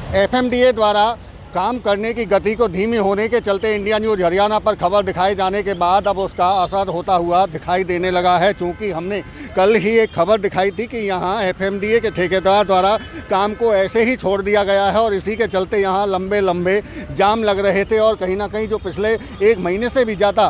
एफएमडीए द्वारा काम करने की गति को धीमी होने के चलते इंडिया न्यूज़ हरियाणा पर खबर दिखाए जाने के बाद अब उसका असर होता हुआ दिखाई देने लगा है। चूँकि हमने कल ही एक खबर दिखाई थी कि यहाँ एफएमडीए के ठेकेदार द्वारा काम को ऐसे ही छोड़ दिया गया है और इसी के चलते यहाँ लंबे लंबे जाम लग रहे थे और कहीं ना कहीं जो पिछले एक महीने से भी ज़्यादा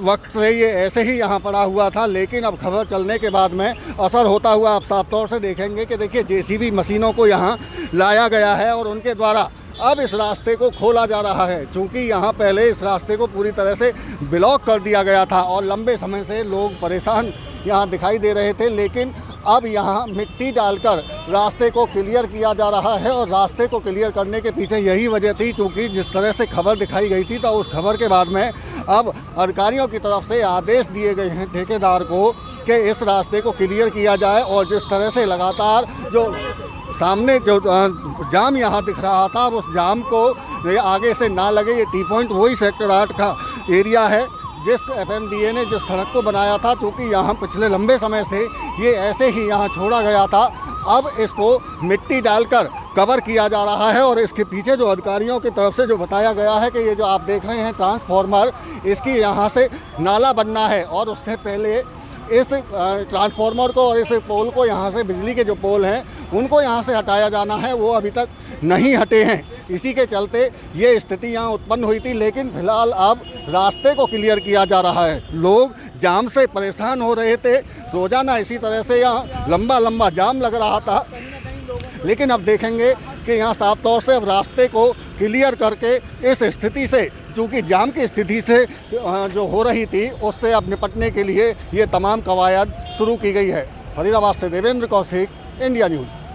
वक्त से ये ऐसे ही यहाँ पड़ा हुआ था। लेकिन अब खबर चलने के बाद में असर होता हुआ आप साफ तौर से देखेंगे कि देखिए जेसीबी मशीनों को यहाँ लाया गया है और उनके द्वारा अब इस रास्ते को खोला जा रहा है। चूँकि यहाँ पहले इस रास्ते को पूरी तरह से ब्लॉक कर दिया गया था और लंबे समय से लोग परेशान यहाँ दिखाई दे रहे थे। लेकिन अब यहाँ मिट्टी डालकर रास्ते को क्लियर किया जा रहा है और रास्ते को क्लियर करने के पीछे यही वजह थी, चूँकि जिस तरह से खबर दिखाई गई थी तो उस खबर के बाद में अब अधिकारियों की तरफ से आदेश दिए गए हैं ठेकेदार को कि इस रास्ते को क्लियर किया जाए। और जिस तरह से लगातार जो सामने जो जाम यहाँ दिख रहा था, उस जाम को आगे से ना लगे। ये टी पॉइंट वही सेक्टर 8 का एरिया है जिस एफएमडीए ने जिस सड़क को बनाया था। चूँकि यहाँ पिछले लंबे समय से ये ऐसे ही यहाँ छोड़ा गया था, अब इसको मिट्टी डालकर कवर किया जा रहा है। और इसके पीछे जो अधिकारियों की तरफ से जो बताया गया है कि ये जो आप देख रहे हैं ट्रांसफार्मर, इसकी यहाँ से नाला बनना है और उससे पहले इस ट्रांसफार्मर को और इस पोल को यहाँ से, बिजली के जो पोल हैं उनको यहाँ से हटाया जाना है, वो अभी तक नहीं हटे हैं। इसी के चलते ये स्थिति यहाँ उत्पन्न हुई थी। लेकिन फिलहाल अब रास्ते को क्लियर किया जा रहा है। लोग जाम से परेशान हो रहे थे, रोज़ाना इसी तरह से यहाँ लंबा लंबा जाम लग रहा था। लेकिन अब देखेंगे कि यहाँ साफ तौर से अब रास्ते को क्लियर करके इस स्थिति से, चूँकि जाम की स्थिति से जो हो रही थी उससे अब निपटने के लिए ये तमाम कवायद शुरू की गई है। फरीदाबाद से देवेंद्र कौशिक, इंडिया न्यूज़।